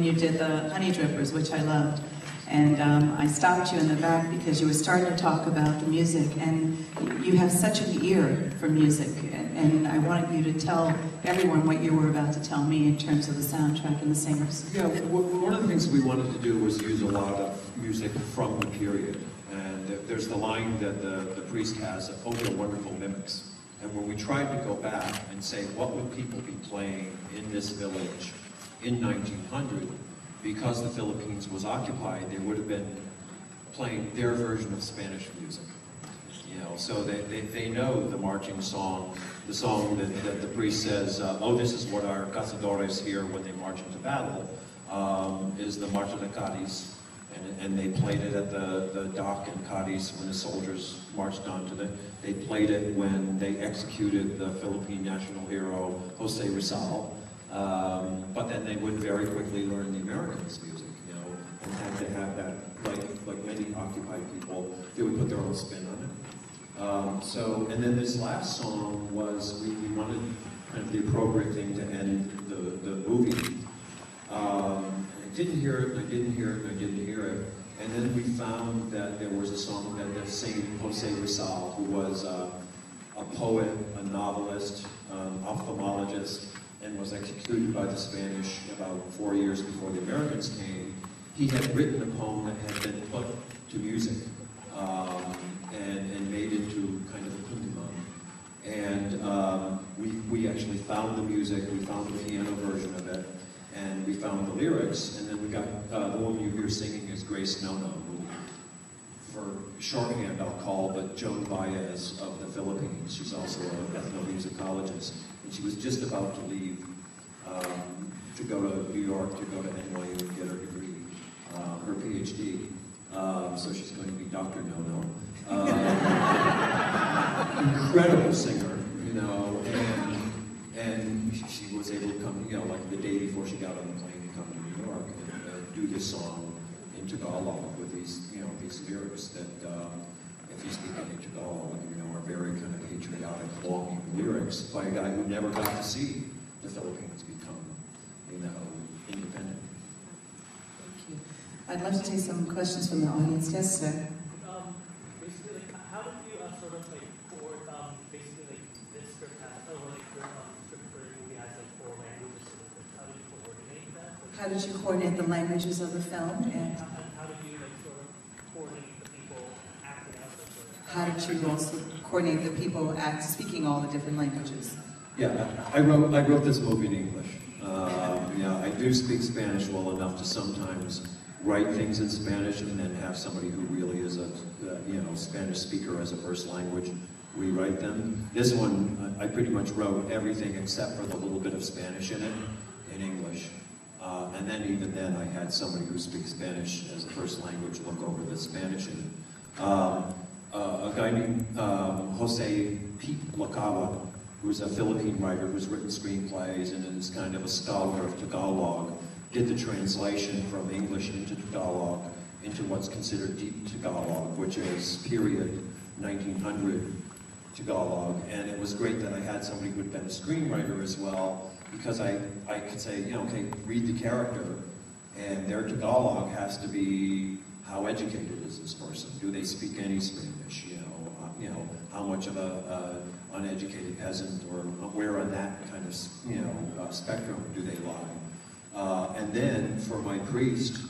when you did the Honey Drippers, which I loved. And I stopped you in the back because you were starting to talk about the music, and you have such an ear for music, and I wanted you to tell everyone what you were about to tell me in terms of the soundtrack and the singers. Yeah, one of the things we wanted to do was use a lot of music from the period, and there's the line that the priest has, "Oh, they're wonderful mimics." And when we tried to go back and say, what would people be playing in this village in 1900, because the Philippines was occupied, they would have been playing their version of Spanish music. You know, so they know the marching song, the song that the priest says, oh, this is what our cazadores hear when they march into battle, is the Marcha de Cádiz. And they played it at the dock in Cádiz when the soldiers marched onto they played it when they executed the Philippine national hero, Jose Rizal. But then they would very quickly learn the Americans' music, you know, and had to have that, like many occupied people, they would put their own spin on it. And then this last song was, we wanted kind of the appropriate thing to end the movie. I didn't hear it, I didn't hear it, I didn't hear it. And then we found that there was a song that sang Jose Rizal, who was a poet, a novelist, ophthalmologist, and was executed by the Spanish about 4 years before the Americans came. He had written a poem that had been put to music and made into kind of a kundiman. And we actually found the music, we found the piano version of it, and we found the lyrics, and then we got, the woman you hear singing is Grace Nono, who, for shorthand I'll call, but Joan Baez of the Philippines. She's also an ethnomusicologist, and she was just about to leave to go to New York, to go to NYU and get her degree, her PhD. So she's going to be Dr. Nono. Incredible singer, you know, and she was able to come, you know, like the day before she got on the plane to come to New York and do this song in Tagalog with these, you know, these lyrics that, if you speak any Tagalog, you know, are very kind of patriotic, longing lyrics by a guy who never got to see the Philippines become, you know, independent. Thank you. I'd love to take some questions from the audience. Yes, sir. Basically, how did you sort of like forward, basically like this script has, or like your script for the movie has like 4 languages, how did you coordinate that? How did you coordinate the languages of the film? And how did you like sort of coordinate the people acting out the sort of? how did you also coordinate the people speaking all the different languages? Yeah, I wrote this movie in English. Yeah, I do speak Spanish well enough to sometimes write things in Spanish and then have somebody who really is a you know, Spanish speaker as a first language rewrite them. This one, I pretty much wrote everything except for the little bit of Spanish in it, in English. And then even then I had somebody who speaks Spanish as a first language look over the Spanish in it. A guy named Jose Pete Lacaba, who's a Philippine writer who's written screenplays and is kind of a scholar of Tagalog, did the translation from English into Tagalog into what's considered deep Tagalog, which is period 1900 Tagalog. And it was great that I had somebody who'd been a screenwriter as well, because I could say, you know, okay, read the character, and their Tagalog has to be, how educated is this person? Do they speak any Spanish? You know, how much of a uneducated peasant, or where on that kind of, you know, spectrum do they lie? And then for my priest,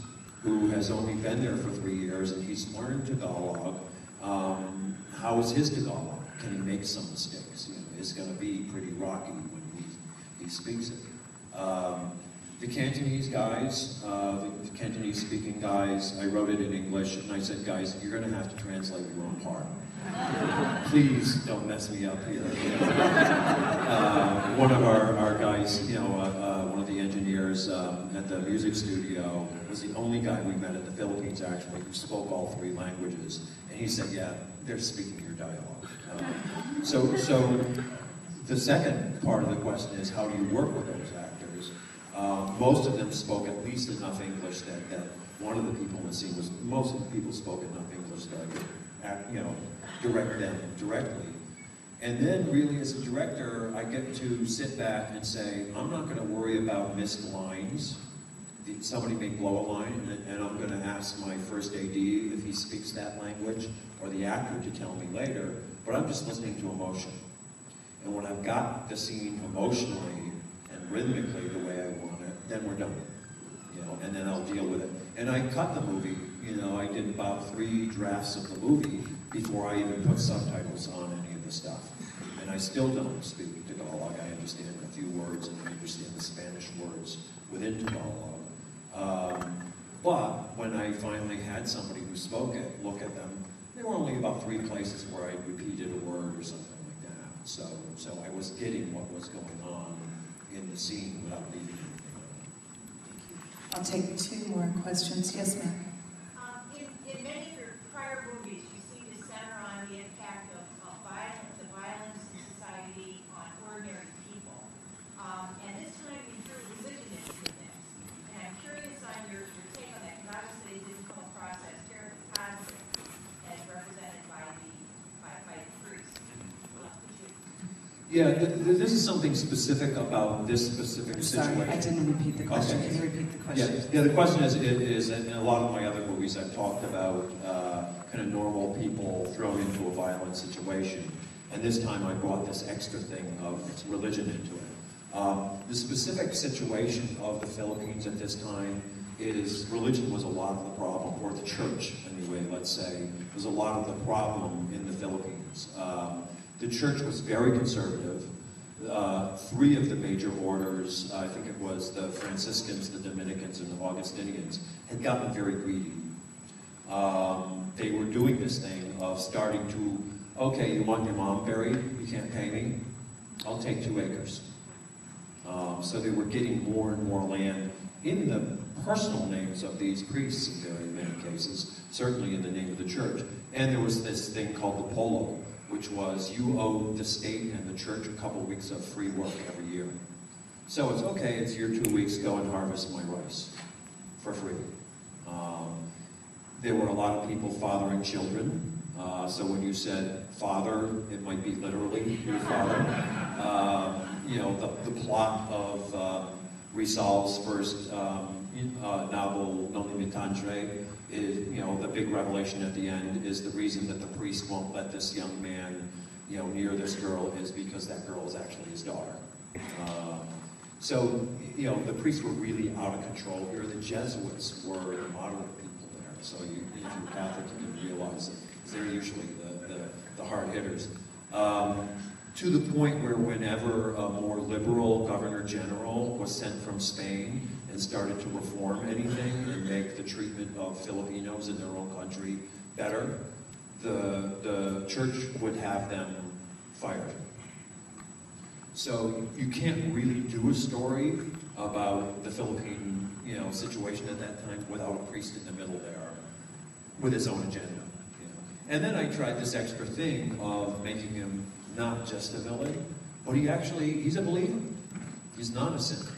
who has only been there for 3 years and he's learned Tagalog, how is his Tagalog? Can he make some mistakes? You know, it's going to be pretty rocky when he speaks it. The Cantonese guys, the Cantonese speaking guys, I wrote it in English and I said, guys, you're going to have to translate your own part. Please don't mess me up here. One of our guys, you know, one of the engineers at the music studio was the only guy we met in the Philippines actually who spoke all 3 languages. And he said, yeah, they're speaking your dialogue. So the second part of the question is, how do you work with those actors? Most of them spoke at least enough English that one of the people in the scene was, most of the people spoke enough English that I could, you know, direct them directly. And then really as a director, I get to sit back and say, I'm not going to worry about missed lines. somebody may blow a line, and I'm going to ask my first AD if he speaks that language, or the actor to tell me later, but I'm just listening to emotion. And when I've got the scene emotionally and rhythmically the way I want it, then we're done. You know, and then I'll deal with it. And I cut the movie. You know, I did about 3 drafts of the movie before I even put subtitles on any of the stuff. And I still don't speak Tagalog. I understand a few words, and I understand the Spanish words within Tagalog. But when I finally had somebody who spoke it, look at them, there were only about 3 places where I repeated a word or something like that. So I was getting what was going on in the scene without leaving anything out. I'll take 2 more questions. Yes, ma'am. In many of your prior movies, you seem to center on the impact of the violence in society on ordinary people. And this time you threw religion into the mix. And I'm curious on your take on that, because obviously it didn't come across as terribly positive as represented by the priest. Yeah, this is something specific about this specific situation. Sorry, I didn't repeat the question. Okay. Can you repeat the question? Yeah, the question is in a lot of my other movies I've talked about kind of normal people thrown into a violent situation. And this time I brought this extra thing of religion into it. The specific situation of the Philippines at this time is religion was a lot of the problem, or the church anyway, let's say, was a lot of the problem in the Philippines. The church was very conservative. 3 of the major orders, I think it was the Franciscans, the Dominicans, and the Augustinians, had gotten very greedy. They were doing this thing of starting to, okay, you want your mom buried? You can't pay me? I'll take 2 acres. So they were getting more and more land in the personal names of these priests in very many cases, certainly in the name of the church. And there was this thing called the polo, which was you owe the state and the church a couple weeks of free work every year. So it's okay, it's your 2 weeks, go and harvest my rice for free. There were a lot of people fathering children. So when you said father, it might be literally your father. You know, the plot of Rizal's first novel, Non Mi Tangere, is, you know, the big revelation at the end is the reason that the priest won't let this young man, you know, near this girl is because that girl is actually his daughter. So, you know, the priests were really out of control here. The Jesuits were the moderate people there. So if you're Catholic, you can realize that they're usually the hard hitters. To the point where whenever a more liberal governor general was sent from Spain and started to reform anything and make the treatment of Filipinos in their own country better, the church would have them fired. So you can't really do a story about the Philippine, you know, situation at that time without a priest in the middle there with his own agenda. You know? And then I tried this extra thing of making him not just a villain, but he's a believer. He's not a sinner.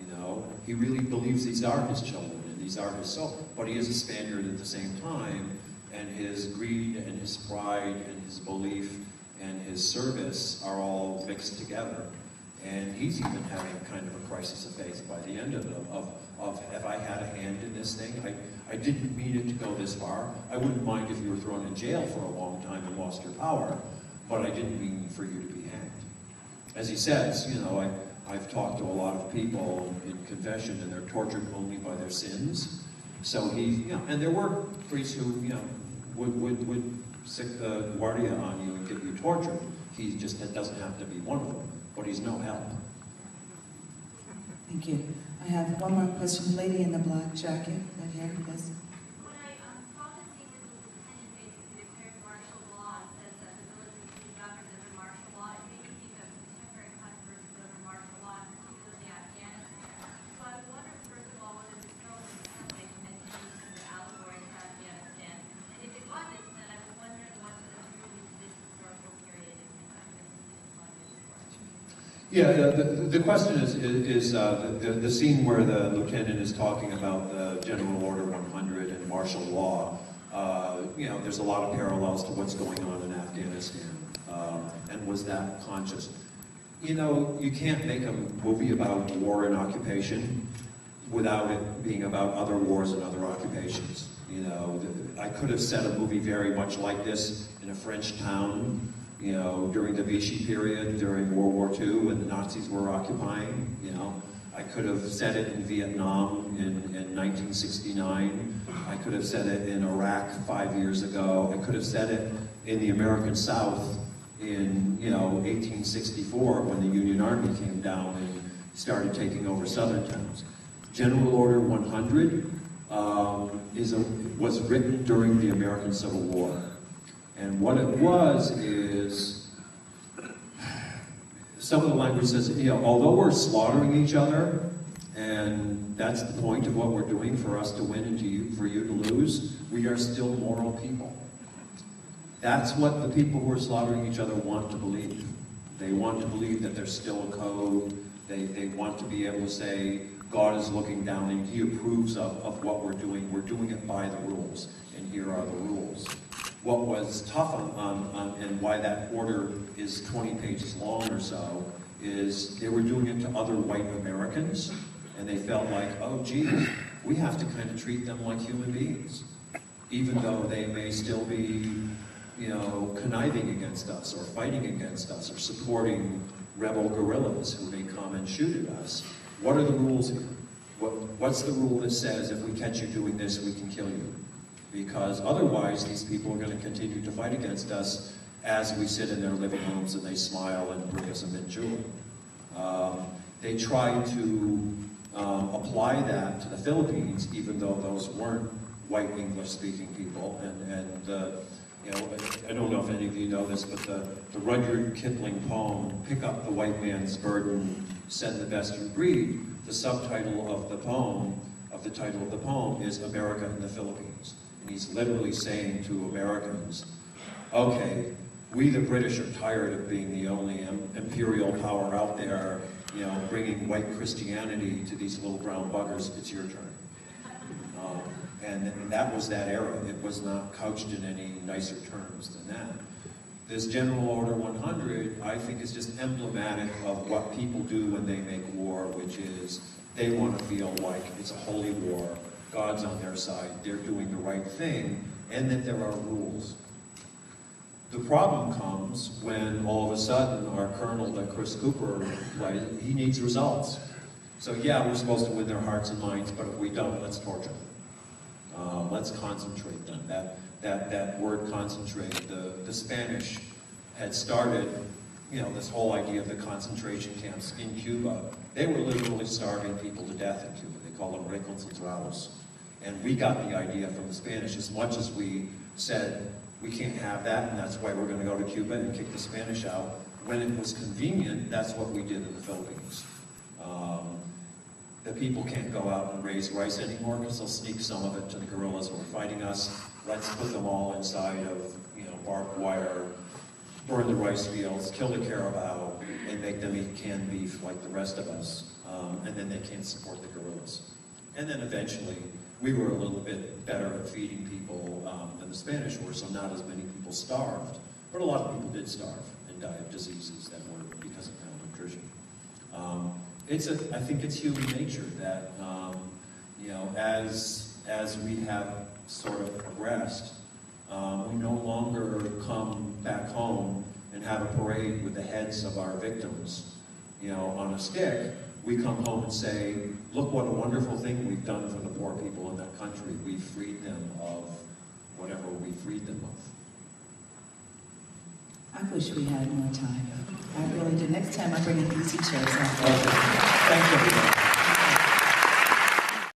You know, he really believes these are his children and these are his soul. But he is a Spaniard at the same time, and his greed and his pride and his belief and his service are all mixed together. And he's even having kind of a crisis of faith by the end of have I had a hand in this thing? I didn't mean it to go this far. I wouldn't mind if you were thrown in jail for a long time and lost your power, but I didn't mean for you to be hanged. As he says, you know, I've talked to a lot of people in confession, and they're tortured only by their sins. So you know, and there were priests who, you know, would sick the guardia on you and get you tortured. He just doesn't have to be one of them, but he's no help. Thank you. I have one more question. Lady in the black jacket, right here, yes. When I saw the scene with the lieutenant basically declared martial law and says that the village is being governed under martial law, it made me think of contemporary controversies over martial law, and particularly Afghanistan. So I wonder, first of all, whether this film is kind of like meant to be sort of allegory to Afghanistan. And if it wasn't, then I was wondering what sort of drew you to this historical period in Yeah, the question is the scene where the lieutenant is talking about the General Order 100 and martial law. You know, there's a lot of parallels to what's going on in Afghanistan. And was that conscious? You know, you can't make a movie about war and occupation without it being about other wars and other occupations. You know, I could have set a movie very much like this in a French town, you know, during the Vichy period, during World War II, when the Nazis were occupying, you know. I could have set it in Vietnam in 1969. I could have set it in Iraq 5 years ago. I could have set it in the American South in, you know, 1864 when the Union Army came down and started taking over southern towns. General Order 100 was written during the American Civil War. And what it was is, some of the language says, you know, although we're slaughtering each other, and that's the point of what we're doing, for us to win and for you to lose, we are still moral people. That's what the people who are slaughtering each other want to believe. They want to believe that there's still a code. They want to be able to say, God is looking down and he approves of what we're doing. We're doing it by the rules, and here are the rules. What was tough and why that order is 20 pages long or so is they were doing it to other white Americans, and they felt like, oh geez, we have to kind of treat them like human beings, even though they may still be, you know, conniving against us or fighting against us or supporting rebel guerrillas who may come and shoot at us. What are the rules here? What's the rule that says if we catch you doing this, we can kill you? Because otherwise, these people are going to continue to fight against us as we sit in their living rooms and they smile and bring us a mint julep. They tried to apply that to the Philippines, even though those weren't white English-speaking people. And you know, I don't know if any of you know this, but the Rudyard Kipling poem, "Pick Up the White Man's Burden, Send the Best You Breed," the subtitle of the poem, the title of the poem is America in the Philippines. And he's literally saying to Americans, okay, we the British are tired of being the only imperial power out there, you know, bringing white Christianity to these little brown buggers. It's your turn. And that was that era. It was not couched in any nicer terms than that. This General Order 100, I think, is just emblematic of what people do when they make war, which is they want to feel like it's a holy war, God's on their side, they're doing the right thing, and that there are rules. The problem comes when all of a sudden our colonel that Chris Cooper played, he needs results. So yeah, we're supposed to win their hearts and minds, but if we don't, let's torture them. Let's concentrate them. That word concentrate, the Spanish had started, you know, this whole idea of the concentration camps in Cuba. They were literally starving people to death in Cuba. They call them reconcentrados. And we got the idea from the Spanish, as much as we said, we can't have that, and that's why we're going to go to Cuba and kick the Spanish out. When it was convenient, that's what we did in the Philippines. The people can't go out and raise rice anymore because they'll sneak some of it to the guerrillas who are fighting us. Let's put them all inside of, you know, barbed wire, burn the rice fields, kill the carabao, and make them eat canned beef like the rest of us. And then they can't support the guerrillas. And then eventually, we were a little bit better at feeding people than the Spanish were, so not as many people starved. But a lot of people did starve and die of diseases that were because of malnutrition. I think it's human nature that, you know, as we have sort of progressed, we no longer come back home and have a parade with the heads of our victims, you know, on a stick. We come home and say, look what a wonderful thing we've done for the poor people in that country. We've freed them of whatever we freed them of. I wish we had more time. I really do. Next time I'm bringing easy chairs out. Okay. Thank you.